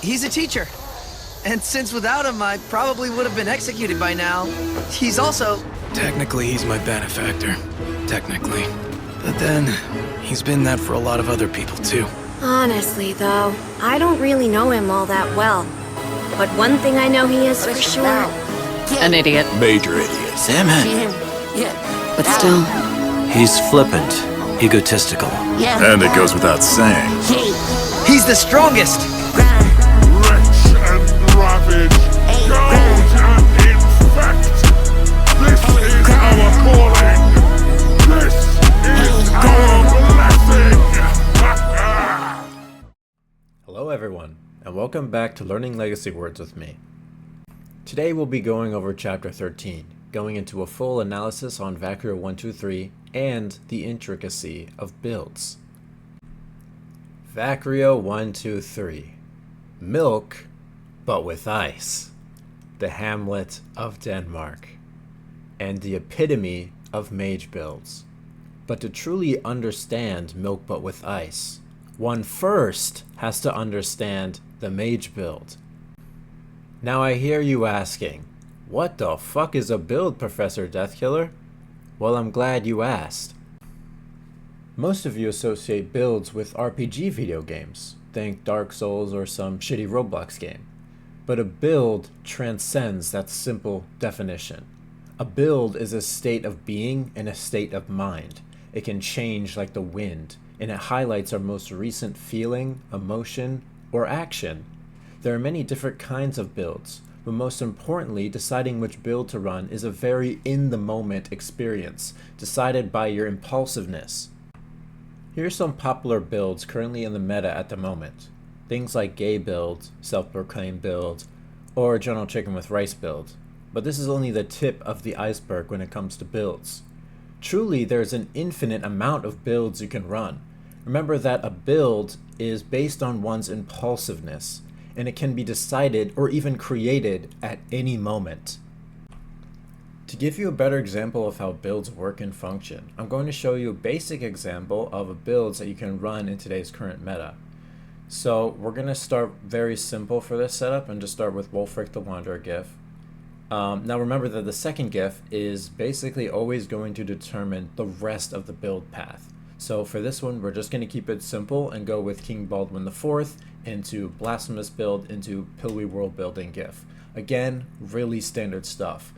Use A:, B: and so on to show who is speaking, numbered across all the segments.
A: He's a teacher. And since without him, I probably would have been executed by now. He's also...
B: Technically, he's my benefactor. Technically. But then, he's been that for a lot of other people, too.
C: Honestly, though, I don't really know him all that well. But one thing I know he is for sure...
D: An idiot.
E: Major idiot.
B: Salmon!
D: But still...
F: He's flippant, egotistical.
E: And it goes without saying.
A: He's the strongest!
G: Wretch and ravage, gouge and infect. This is our calling. This is our blessing.
H: Hello everyone, and welcome back to Learning Legacy Words with me. Today we'll be going over Chapter 13, going into a full analysis on Vacrio123 and the intricacy of builds. Vacrio123. Milk, but with ice. The Hamlet of Denmark. And the epitome of mage builds. But to truly understand Milk but with ice, one first has to understand the mage build. Now I hear you asking, what the fuck is a build, Professor Deathkiller? Well, I'm glad you asked. Most of you associate builds with RPG video games. Think Dark Souls or some shitty Roblox game. But a build transcends that simple definition. A build is a state of being and a state of mind. It can change like the wind, and it highlights our most recent feeling, emotion, or action. There are many different kinds of builds, but most importantly, deciding which build to run is a very in-the-moment experience, decided by your impulsiveness. Here are some popular builds currently in the meta at the moment. Things like gay build, self-proclaimed build, or general chicken with rice build. But this is only the tip of the iceberg when it comes to builds. Truly, there's an infinite amount of builds you can run. Remember that a build is based on one's impulsiveness, and it can be decided or even created at any moment. To give you a better example of how builds work and function, I'm going to show you a basic example of a builds that you can run in today's current meta. So we're going to start very simple for this setup and just start with Wulfric the Wanderer GIF. Now remember that the second GIF is basically always going to determine the rest of the build path. So for this one, we're just going to keep it simple and go with King Baldwin IV into Blasphemous build into Pillowy World building GIF. Again, really standard stuff.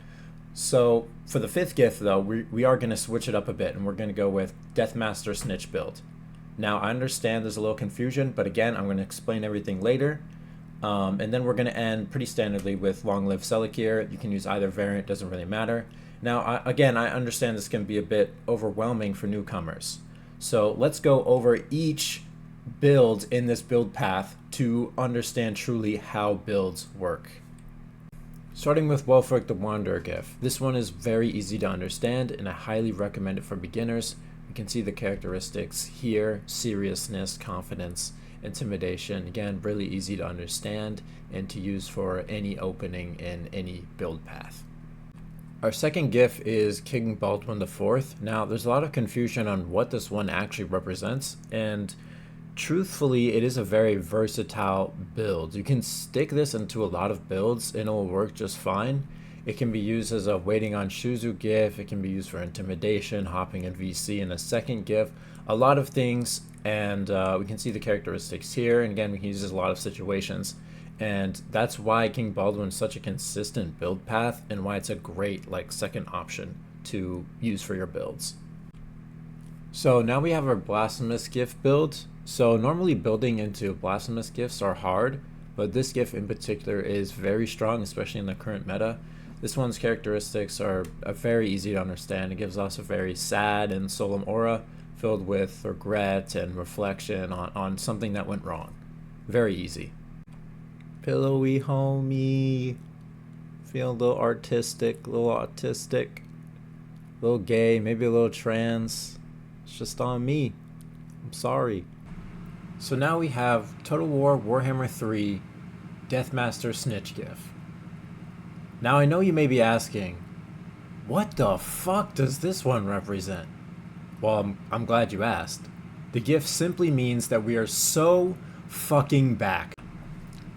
H: So for the fifth GIF though, we are going to switch it up a bit and we're going to go with Deathmaster Snitch build. Now I understand there's a little confusion, but again, I'm going to explain everything later. And then we're going to end pretty standardly with Long Live Selekir. You can use either variant, doesn't really matter. Now, I understand this can be a bit overwhelming for newcomers. So let's go over each build in this build path to understand truly how builds work. Starting with Wulfric the Wanderer GIF. This one is very easy to understand and I highly recommend it for beginners. You can see the characteristics here: seriousness, confidence, intimidation. Again, really easy to understand and to use for any opening in any build path. Our second GIF is King Baldwin IV. Now, there's a lot of confusion on what this one actually represents, and truthfully, it is a very versatile build. You can stick this into a lot of builds and it will work just fine. It can be used as a waiting on Shuzu GIF, it can be used for intimidation, hopping in VC in a second GIF, a lot of things, and we can see the characteristics here, and again, we can use this in a lot of situations. And that's why King Baldwin is such a consistent build path and why it's a great second option to use for your builds. So now we have our Blasphemous GIF build. So normally building into Blasphemous GIFs are hard, but this GIF in particular is very strong, especially in the current meta. This one's characteristics are very easy to understand. It gives us a very sad and solemn aura filled with regret and reflection on something that went wrong. Very easy. Pillowy homie, feel a little artistic, a little autistic, a little gay, maybe a little trans. It's just on me. I'm sorry. So now we have Total War Warhammer 3 Deathmaster Snitch GIF. Now I know you may be asking, what the fuck does this one represent? Well, I'm glad you asked. The GIF simply means that we are so fucking back.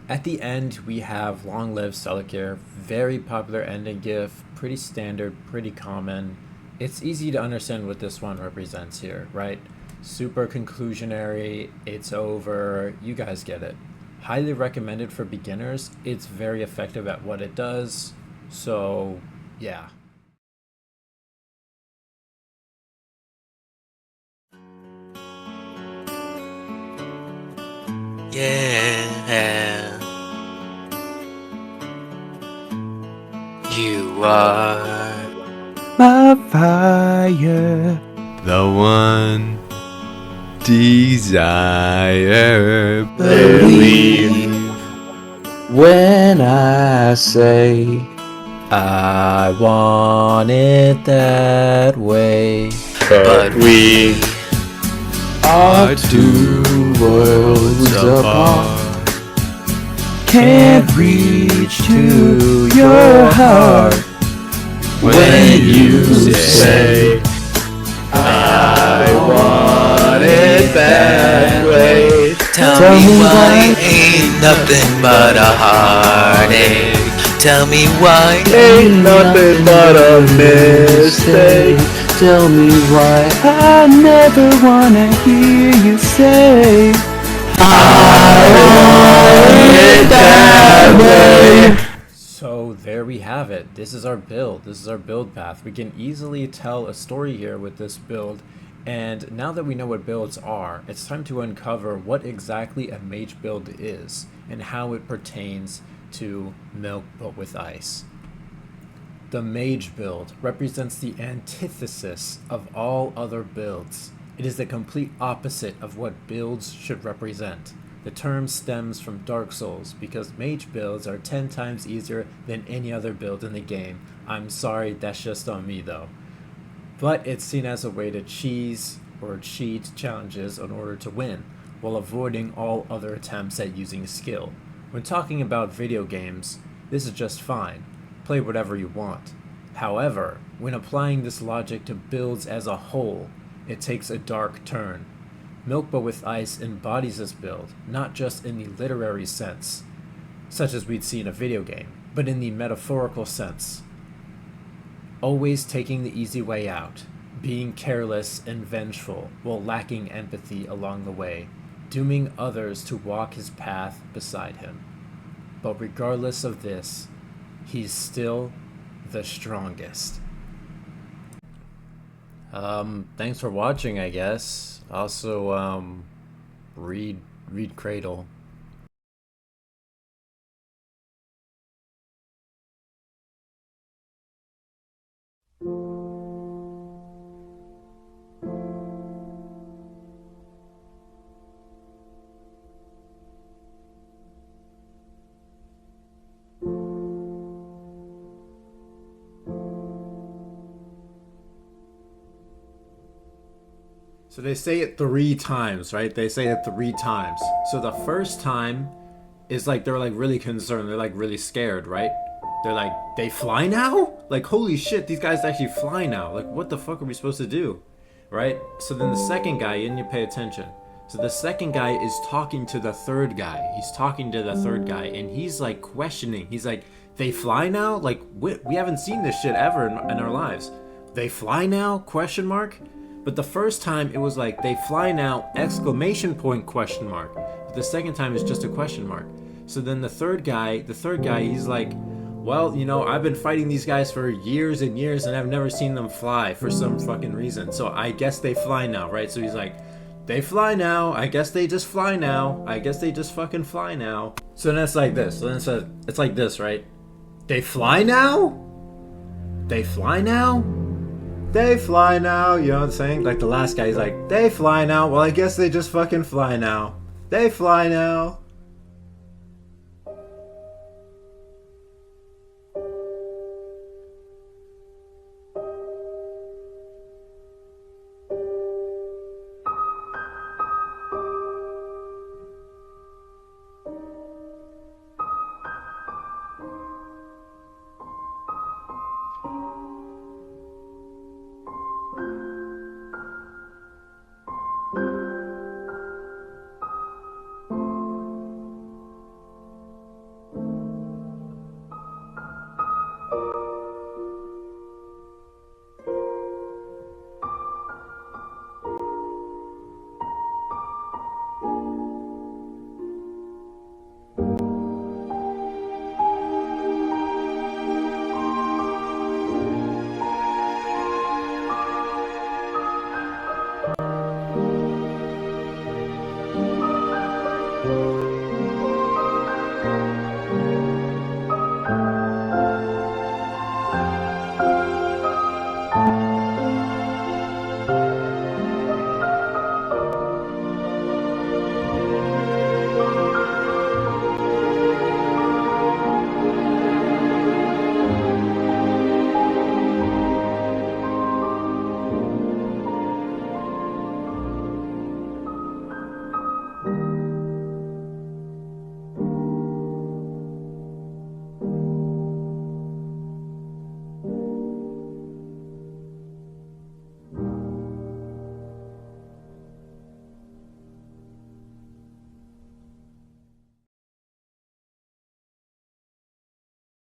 H: At the end, we have Long Live Celicare, very popular ending gif, pretty standard, pretty common. It's easy to understand what this one represents here, right? Super conclusionary, it's over, you guys get it. Highly recommended for beginners, it's very effective at what it does, so yeah.
B: Yeah. You are
I: my fire, the one desire. Believe when I say
H: I want it that way,
B: but we
I: are two worlds apart. Can't reach to your heart when you say I want it that way.
B: Tell me why ain't nothing but a heartache. Tell me why
I: Ain't nothing but a mistake. Tell me why I never wanna hear you say I want it that way.
H: So there we have it. This is our build. This is our build path. We can easily tell a story here with this build. And now that we know what builds are, it's time to uncover what exactly a mage build is and how it pertains to Milk but with ice. The mage build represents the antithesis of all other builds. It is the complete opposite of what builds should represent. The term stems from Dark Souls because mage builds are 10 times easier than any other build in the game. I'm sorry, that's just on me though. But it's seen as a way to cheese or cheat challenges in order to win, while avoiding all other attempts at using skill. When talking about video games, this is just fine. Play whatever you want. However, when applying this logic to builds as a whole, it takes a dark turn. Milk but with Ice embodies this build, not just in the literary sense, such as we'd see in a video game, but in the metaphorical sense. Always taking the easy way out, being careless and vengeful while lacking empathy along the way, dooming others to walk his path beside him. But regardless of this, he's still the strongest. Thanks for watching, I guess. Also, read Cradle. So they say it 3 times, right? They say it 3 times. So the first time is like they're like really concerned. They're like really scared, right? They're like, they fly now? Like, holy shit, these guys actually fly now. Like, what the fuck are we supposed to do? Right? So then the second guy, you didn't pay attention. So the second guy is talking to the third guy. He's talking to the third guy and he's like questioning. He's like, they fly now? Like, we haven't seen this shit ever in our lives. They fly now? Question mark? But the first time it was like, they fly now, exclamation point, question mark. But the second time is just a question mark. So then the third guy, he's like, well, you know, I've been fighting these guys for years and years and I've never seen them fly for some fucking reason. So I guess they fly now, right? So he's like, they fly now. I guess they just fly now. I guess they just fucking fly now. So then it's like this. So then it's like this, right? They fly now? They fly now? They fly now, you know what I'm saying? Like the last guy, he's like, they fly now. Well, I guess they just fucking fly now. They fly now.